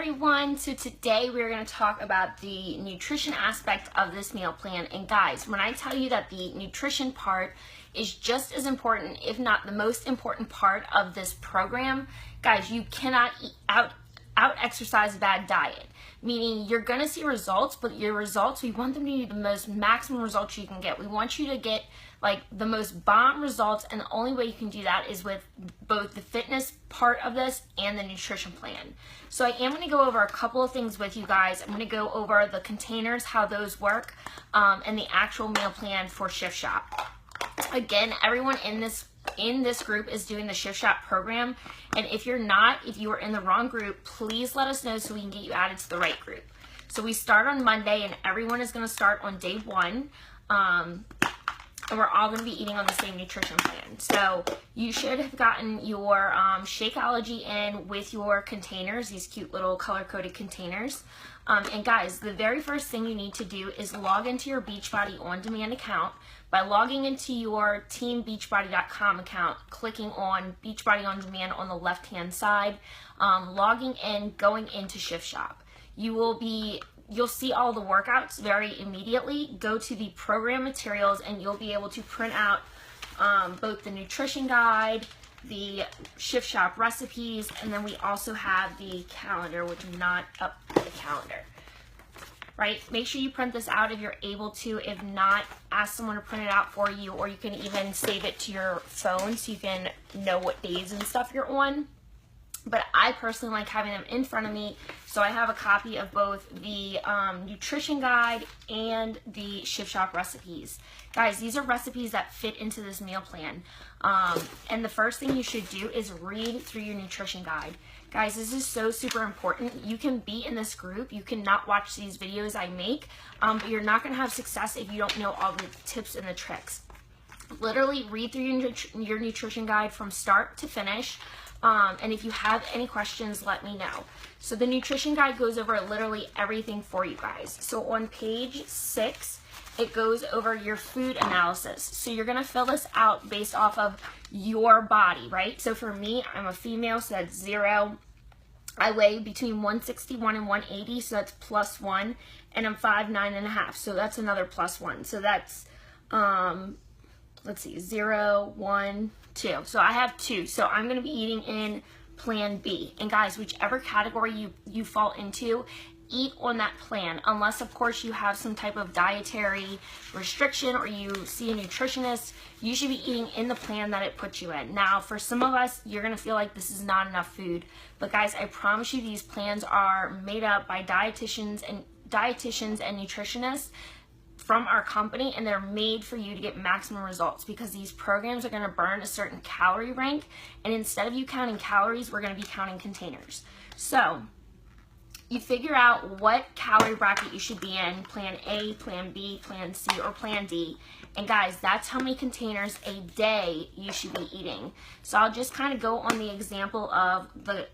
everyone. So today we're going to talk about the nutrition aspect of this meal plan. And guys, when I tell you that the nutrition part is just as important, if not the most important part of this program, guys, you cannot out exercise a bad diet. Meaning you're going to see results, but your results, we want them to be the most maximum results you can get. We want you to get like the most bomb results, and the only way you can do that is with both the fitness part of this and the nutrition plan. So I am going to go over a couple of things with you guys. I'm going to go over the containers, how those work, and the actual meal plan for Shift Shop. Again, everyone in this group is doing the Shift Shop program, and if you're not, if you are in the wrong group, please let us know so we can get you added to the right group. So we start on Monday, and everyone is going to start on day 1. And we're all going to be eating on the same nutrition plan. So you should have gotten your Shakeology in with your containers, these cute little color-coded containers. And guys, the very first thing you need to do is log into your Beachbody On Demand account. By logging into your teambeachbody.com account, clicking on Beachbody On Demand on the left-hand side, logging in, going into Shift Shop. You'll see all the workouts very immediately. Go to the program materials and you'll be able to print out both the nutrition guide, the Shift Shop recipes, and then we also have the calendar, which is not up the calendar. Right? Make sure you print this out if you're able to. If not, ask someone to print it out for you, or you can even save it to your phone so you can know what days and stuff you're on. But I personally like having them in front of me, so I have a copy of both the nutrition guide and the Shift Shop recipes. Guys, these are recipes that fit into this meal plan. And the first thing you should do is read through your nutrition guide. Guys, this is so super important. You can be in this group. You cannot watch these videos I make, but you're not going to have success if you don't know all the tips and the tricks. Literally read through your nutrition guide from start to finish. And if you have any questions, let me know. So the nutrition guide goes over literally everything for you guys. So on page 6, it goes over your food analysis. So you're going to fill this out based off of your body, right? So for me, I'm a female, so that's 0. I weigh between 161 and 180, so that's +1. And I'm 5'9½", so that's another +1. So that's, let's see, 0, 1, 2. So I have 2. So I'm going to be eating in plan B. And guys, whichever category you fall into, eat on that plan. Unless, of course, you have some type of dietary restriction or you see a nutritionist, you should be eating in the plan that it puts you in. Now, for some of us, you're going to feel like this is not enough food. But guys, I promise you these plans are made up by dietitians and nutritionists from our company, and they're made for you to get maximum results, because these programs are going to burn a certain calorie rank, and instead of you counting calories, we're going to be counting containers. So you figure out what calorie bracket you should be in, plan A, plan B, plan C, or plan D. And guys, that's how many containers a day you should be eating. So I'll just kind of go on the example of the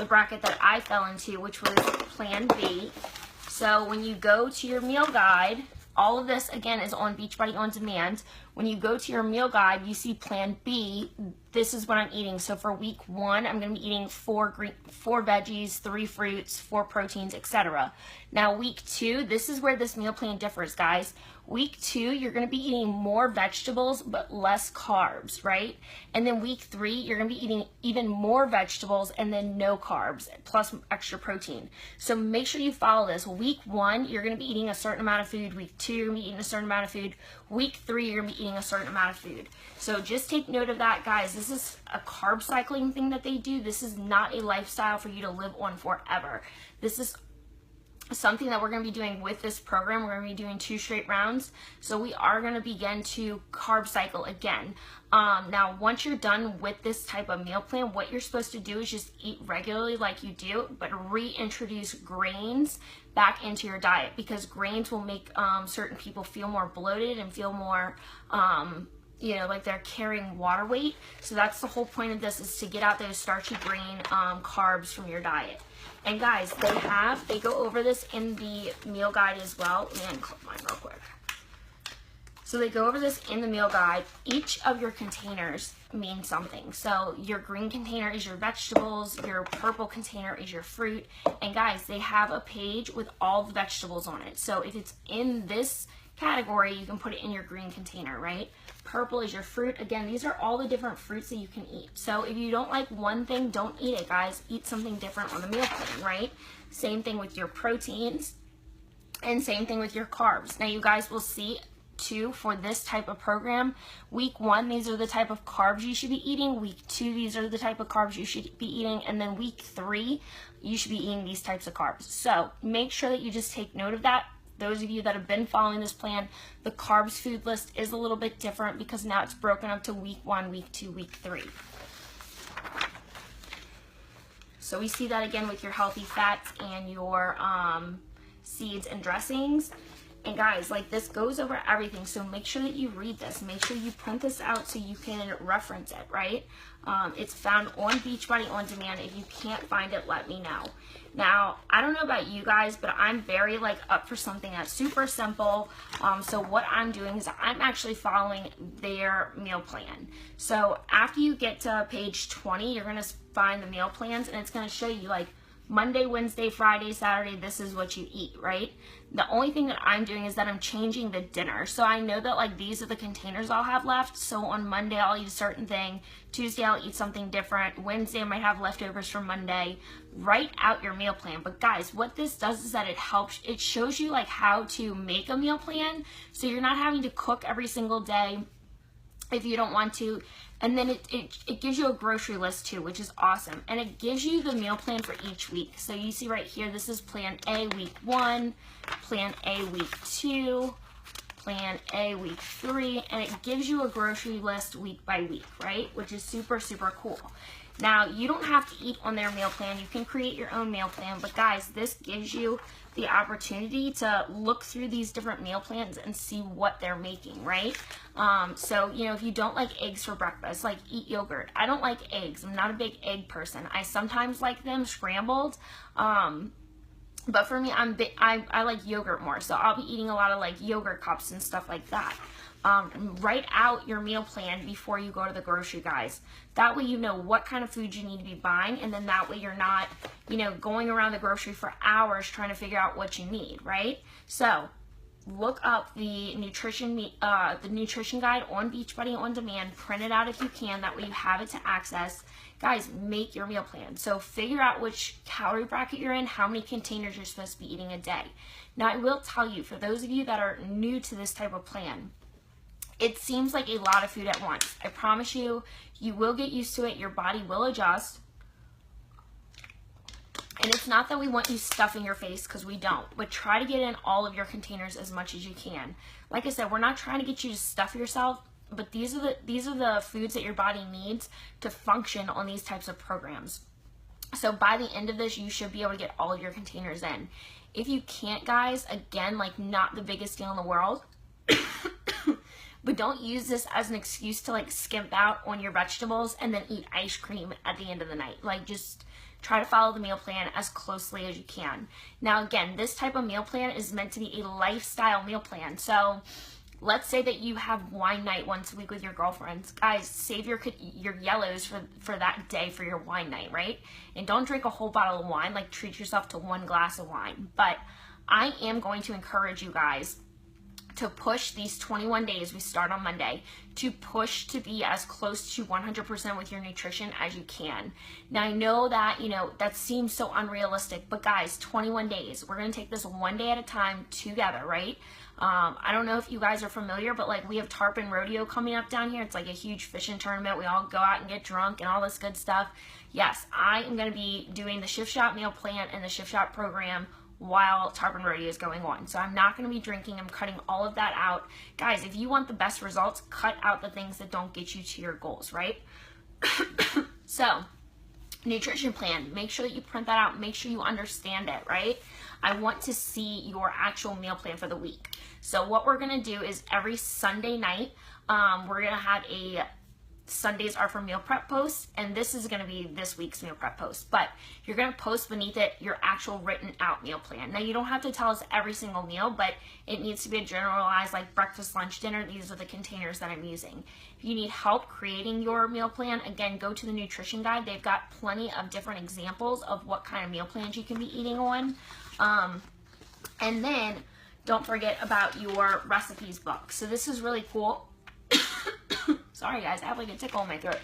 bracket that I fell into, which was plan B. So when you go to your meal guide, all of this, again, is on Beachbody On Demand. When you go to your meal guide, you see plan B. This is what I'm eating. So for week 1, I'm going to be eating 4 veggies, 3 fruits, 4 proteins, etc. Now week 2, this is where this meal plan differs, guys. Week 2, you're going to be eating more vegetables but less carbs, right? And then week 3, you're going to be eating even more vegetables and then no carbs plus extra protein. So make sure you follow this. Week 1, you're going to be eating a certain amount of food. Week 2, you're going to be eating a certain amount of food. Week 3, you're going to be eating a certain amount of food. So just take note of that, guys. This is a carb cycling thing that they do. This is not a lifestyle for you to live on forever. This is something that we're going to be doing with this program. We're going to be doing 2 straight rounds. So we are going to begin to carb cycle again. Now, once you're done with this type of meal plan, what you're supposed to do is just eat regularly like you do, but reintroduce grains back into your diet, because grains will make certain people feel more bloated and feel more like they're carrying water weight. So that's the whole point of this, is to get out those starchy grain carbs from your diet. And guys, they go over this in the meal guide as well. Let me unclip mine real quick. So they go over this in the meal guide. Each of your containers mean something. So your green container is your vegetables, your purple container is your fruit, and guys, they have a page with all the vegetables on it. So if it's in this category, you can put it in your green container, right? Purple is your fruit. Again, these are all the different fruits that you can eat. So if you don't like one thing, don't eat it, guys. Eat something different on the meal plan, right? Same thing with your proteins, and same thing with your carbs. Now you guys will see too, for this type of program, week 1, these are the type of carbs you should be eating. Week 2, these are the type of carbs you should be eating. And then week 3, you should be eating these types of carbs. So make sure that you just take note of that. Those of you that have been following this plan, the carbs food list is a little bit different because now it's broken up to week 1, week 2, week 3. So we see that again with your healthy fats and your seeds and dressings. And guys, like, this goes over everything, so make sure that you read this. Make sure you print this out so you can reference it, right? It's found on Beachbody On Demand. If you can't find it, let me know. Now, I don't know about you guys, but I'm very, like, up for something that's super simple. So what I'm doing is I'm actually following their meal plan. So after you get to page 20, you're going to find the meal plans, and it's going to show you, like, Monday, Wednesday, Friday, Saturday, this is what you eat, right? The only thing that I'm doing is that I'm changing the dinner. So I know that, like, these are the containers I'll have left. So on Monday, I'll eat a certain thing. Tuesday, I'll eat something different. Wednesday, I might have leftovers from Monday. Write out your meal plan. But guys, what this does is that it shows you, like, how to make a meal plan. So you're not having to cook every single day if you don't want to. And then it gives you a grocery list too, which is awesome. And it gives you the meal plan for each week. So you see right here, this is plan A week 1, plan A week 2, plan A week 3, and it gives you a grocery list week by week, right? Which is super, super cool. Now, you don't have to eat on their meal plan. You can create your own meal plan. But guys, this gives you the opportunity to look through these different meal plans and see what they're making, right? So, you know, if you don't like eggs for breakfast, like, eat yogurt. I don't like eggs. I'm not a big egg person. I sometimes like them scrambled. But for me, I like yogurt more. So I'll be eating a lot of, like, yogurt cups and stuff like that. Write out your meal plan before you go to the grocery, guys. That way you know what kind of food you need to be buying, and then that way you're not, you know, going around the grocery for hours trying to figure out what you need, right? So look up the nutrition guide on Beachbody On Demand. Print it out if you can. That way you have it to access. Guys, make your meal plan. So figure out which calorie bracket you're in, how many containers you're supposed to be eating a day. Now, I will tell you, for those of you that are new to this type of plan, it seems like a lot of food at once. I promise you, you will get used to it. Your body will adjust. And it's not that we want you stuffing your face, because we don't. But try to get in all of your containers as much as you can. Like I said, we're not trying to get you to stuff yourself, but these are the foods that your body needs to function on these types of programs. So by the end of this, you should be able to get all of your containers in. If you can't, guys, again, like, not the biggest deal in the world. But don't use this as an excuse to, like, skimp out on your vegetables and then eat ice cream at the end of the night. Like, just try to follow the meal plan as closely as you can. Now, again, this type of meal plan is meant to be a lifestyle meal plan. So let's say that you have wine night once a week with your girlfriends. Guys, save your yellows for that day for your wine night, right? And don't drink a whole bottle of wine. Like, treat yourself to 1 glass of wine. But I am going to encourage you guys to push these 21 days, we start on Monday, to push to be as close to 100% with your nutrition as you can. Now, I know that, you know, that seems so unrealistic, but guys, 21 days, we're going to take this one day at a time together, right? I don't know if you guys are familiar, but, like, we have Tarpon Rodeo coming up down here. It's like a huge fishing tournament. We all go out and get drunk and all this good stuff. Yes, I am going to be doing the Shift Shop meal plan and the Shift Shop program while Tarpon Rodeo is going on. So I'm not going to be drinking. I'm cutting all of that out. Guys, if you want the best results, cut out the things that don't get you to your goals, right? So, nutrition plan. Make sure that you print that out. Make sure you understand it, right? I want to see your actual meal plan for the week. So what we're going to do is every Sunday night, we're going to have Sundays are for meal prep posts, and this is going to be this week's meal prep post, but you're going to post beneath it your actual written out meal plan. Now, you don't have to tell us every single meal, but it needs to be a generalized, like breakfast, lunch, dinner. These are the containers that I'm using. If you need help creating your meal plan, again, go to the nutrition guide. They've got plenty of different examples of what kind of meal plans you can be eating on. And then don't forget about your recipes book. So this is really cool. Sorry guys, I have like a tickle in my throat.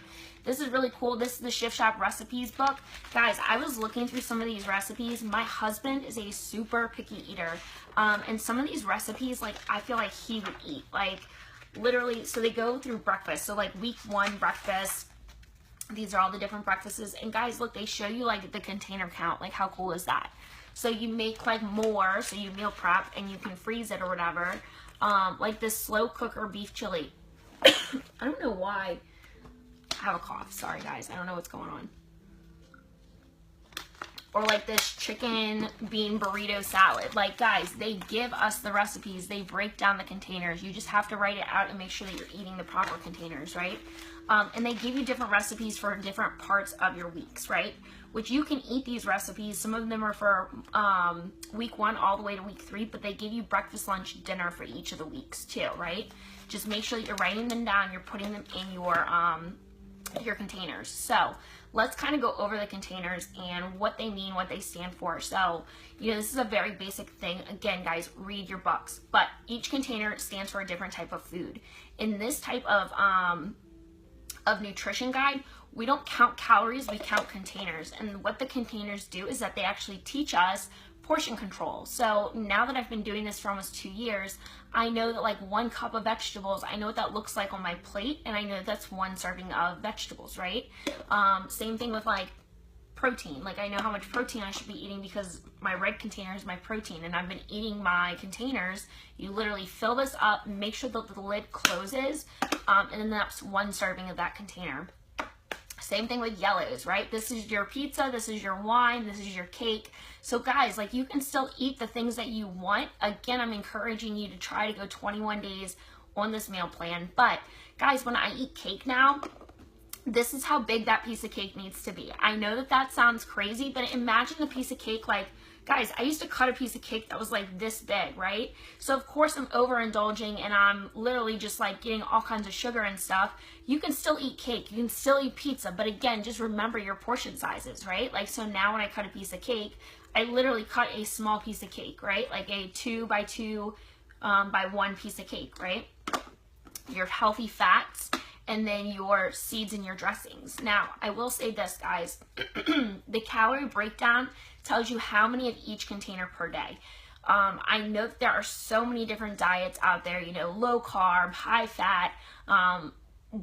This is really cool. This is the Shift Shop recipes book. Guys, I was looking through some of these recipes. My husband is a super picky eater. And some of these recipes, like, I feel like he would eat. Like, literally, so they go through breakfast. So like week 1 breakfast, these are all the different breakfasts. And guys, look, they show you like the container count. Like, how cool is that? So you make like more, so you meal prep and you can freeze it or whatever. Like this slow cooker beef chili. I don't know why I have a cough. Sorry guys, I don't know what's going on. Or like this chicken bean burrito salad. Like, guys, they give us the recipes. They break down the containers. You just have to write it out and make sure that you're eating the proper containers, right? And they give you different recipes for different parts of your weeks, right? Which you can eat these recipes. Some of them are for week 1 all the way to week 3, but they give you breakfast, lunch, dinner for each of the weeks too, right? Just make sure that you're writing them down. You're putting them in your containers. So let's kind of go over the containers and what they mean, what they stand for. So, you know, this is a very basic thing. Again, guys, read your books. But each container stands for a different type of food. In this type of nutrition guide, we don't count calories, we count containers. And what the containers do is that they actually teach us portion control. So now that I've been doing this for almost 2 years, I know that like 1 cup of vegetables, I know what that looks like on my plate, and I know that's 1 serving of vegetables, right? Same thing with like protein. Like, I know how much protein I should be eating because my red container is my protein, and I've been eating my containers. You literally fill this up, make sure that the lid closes, and then that's 1 serving of that container. Same thing with yellows, right? This is your pizza, this is your wine, this is your cake. So guys, like, you can still eat the things that you want. Again, I'm encouraging you to try to go 21 days on this meal plan. But guys, when I eat cake now, this is how big that piece of cake needs to be. I know that that sounds crazy, but imagine the piece of cake, like, guys, I used to cut a piece of cake that was like this big, right? So of course I'm overindulging and I'm literally just like getting all kinds of sugar and stuff. You can still eat cake, you can still eat pizza, but again, just remember your portion sizes, right? Like, so now when I cut a piece of cake, I literally cut a small piece of cake, right? Like a 2 by 2 by 1 piece of cake, right? Your healthy fats, and then your seeds and your dressings. Now, I will say this, guys. The calorie breakdown tells you how many of each container per day. I know that there are so many different diets out there, you know, low carb, high fat,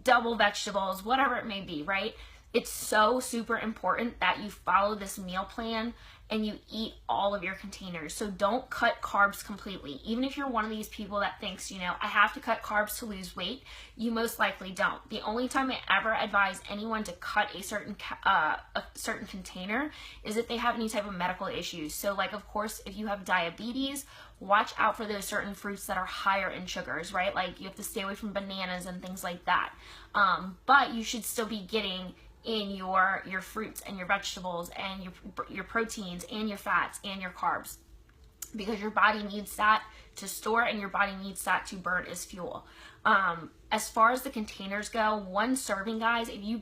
double vegetables, whatever it may be, right? It's so super important that you follow this meal plan and you eat all of your containers. So don't cut carbs completely. Even if you're one of these people that thinks, you know, I have to cut carbs to lose weight, you most likely don't. The only time I ever advise anyone to cut a certain container is if they have any type of medical issues. So like, of course, if you have diabetes, watch out for those certain fruits that are higher in sugars, right? Like, you have to stay away from bananas and things like that. But you should still be getting in your fruits and your vegetables and your proteins and your fats and your carbs, because your body needs that to store and your body needs that to burn as fuel. As far as the containers go, 1 serving, guys, if you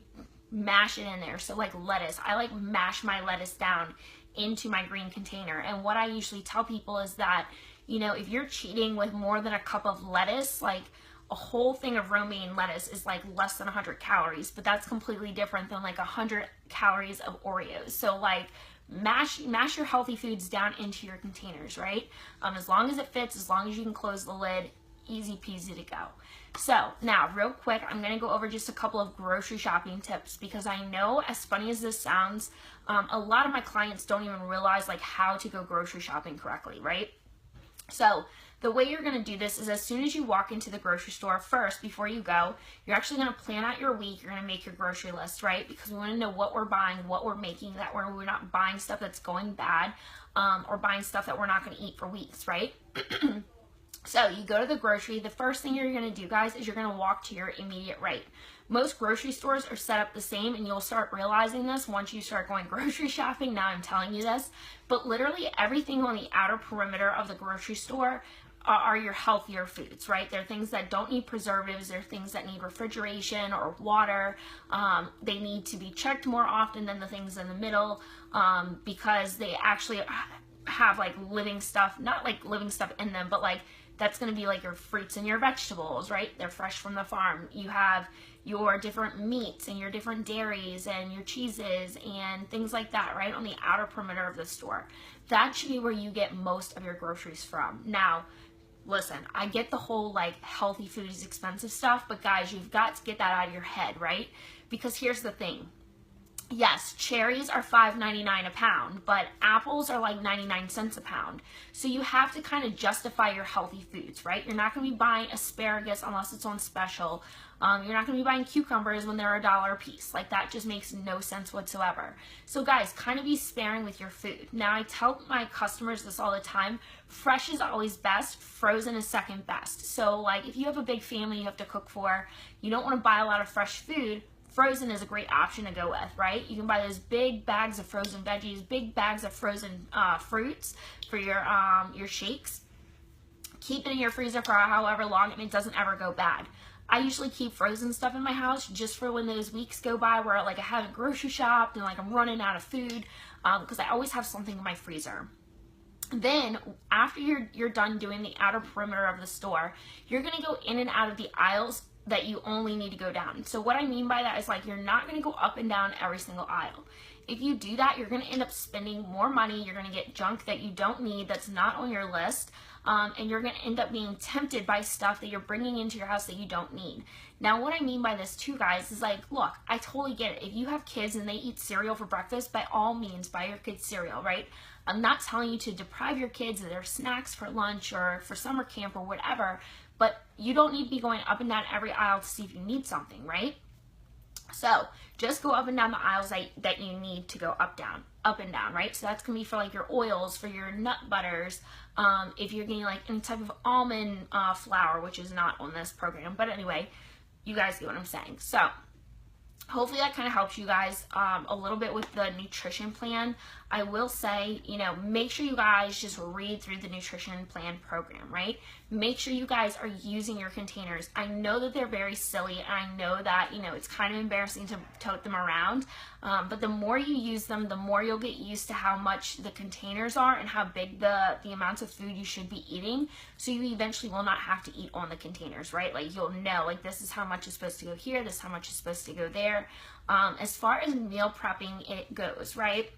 mash it in there, so like lettuce, I like mash my lettuce down into my green container. And what I usually tell people is that, you know, if you're cheating with more than a cup of lettuce, like a whole thing of romaine lettuce is like less than 100 calories, but that's completely different than like 100 calories of Oreos. So like, mash your healthy foods down into your containers, right? As long as it fits, as long as you can close the lid, easy peasy to go. So now, real quick, I'm going to go over just a couple of grocery shopping tips, because I know, as funny as this sounds, a lot of my clients don't even realize like how to go grocery shopping correctly, right? So the way you're going to do this is, as soon as you walk into the grocery store, first, before you go, you're actually going to plan out your week. You're going to make your grocery list, right? Because we want to know what we're buying, what we're making, that we're not buying stuff that's going bad, or buying stuff that we're not going to eat for weeks, right? So you go to the grocery. The first thing you're going to do, guys, is you're going to walk to your immediate right. Most grocery stores are set up the same, and you'll start realizing this once you start going grocery shopping. Now I'm telling you this, but literally everything on the outer perimeter of the grocery store are your healthier foods, right? They're things that don't need preservatives. They're things that need refrigeration or water. They need to be checked more often than the things in the middle, because they actually have like living stuff, not like living stuff in them, but like that's going to be like your fruits and your vegetables, right? They're fresh from the farm. You have your different meats and your different dairies and your cheeses and things like that, right? On the outer perimeter of the store. That should be where you get most of your groceries from. Now, listen, I get the whole like healthy food is expensive stuff, but guys, you've got to get that out of your head, right? Because here's the thing. Yes, cherries are $5.99 a pound, but apples are like 99 cents a pound. So you have to kind of justify your healthy foods, right? You're not going to be buying asparagus unless it's on special. You're not going to be buying cucumbers when they're $1 a piece. Like, that just makes no sense whatsoever. So guys, kind of be sparing with your food. Now, I tell my customers this all the time. Fresh is always best. Frozen is second best. So like, if you have a big family you have to cook for, you don't want to buy a lot of fresh food, frozen is a great option to go with, right? You can buy those big bags of frozen veggies, big bags of frozen fruits for your shakes. Keep it in your freezer for however long, and it doesn't ever go bad. I usually keep frozen stuff in my house just for when those weeks go by where like I haven't grocery shopped and like I'm running out of food, because I always have something in my freezer. Then after you're done doing the outer perimeter of the store, you're going to go in and out of the aisles that you only need to go down. So what I mean by that is like, you're not going to go up and down every single aisle. If you do that, you're going to end up spending more money. You're going to get junk that you don't need, that's not on your list, and you're going to end up being tempted by stuff that you're bringing into your house that you don't need. Now, what I mean by this too, guys, is like, look, I totally get it. If you have kids and they eat cereal for breakfast, by all means, buy your kids cereal, right? I'm not telling you to deprive your kids of their snacks for lunch or for summer camp or whatever, but you don't need to be going up and down every aisle to see if you need something, right? So just go up and down the aisles that you need to go up and down, right? So that's going to be for like your oils, for your nut butters, if you're getting like any type of almond flour, which is not on this program. But anyway, you guys get what I'm saying. So hopefully that kind of helps you guys a little bit with the nutrition plan. I will say, you know, make sure you guys just read through the nutrition plan program, right? Make sure you guys are using your containers. I know that they're very silly, and I know that, you know, it's kind of embarrassing to tote them around, but the more you use them, the more you'll get used to how much the containers are and how big the amounts of food you should be eating, so you eventually will not have to eat on the containers, right? Like, you'll know, like, this is how much is supposed to go here, this is how much is supposed to go there. As far as meal prepping it goes, right?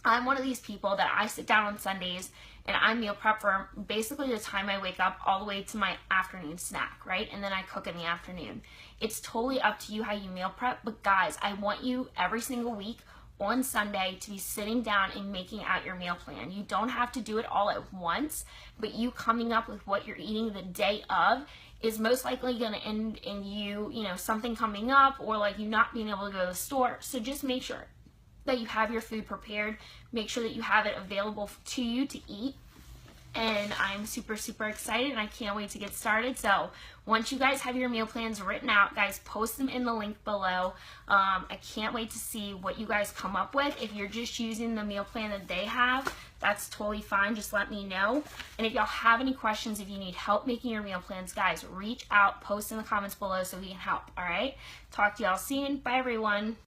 I'm one of these people that I sit down on Sundays and I meal prep for basically the time I wake up all the way to my afternoon snack, right? And then I cook in the afternoon. It's totally up to you how you meal prep, but guys, I want you every single week on Sunday to be sitting down and making out your meal plan. You don't have to do it all at once, but you coming up with what you're eating the day of is most likely going to end in you know, something coming up or like you not being able to go to the store. So just make sure that you have your food prepared. Make sure that you have it available to you to eat. And I'm super, super excited, and I can't wait to get started. So once you guys have your meal plans written out, guys, post them in the link below. I can't wait to see what you guys come up with. If you're just using the meal plan that they have, that's totally fine. Just let me know. And if y'all have any questions, if you need help making your meal plans, guys, reach out, post in the comments below so we can help, all right? Talk to y'all soon. Bye, everyone.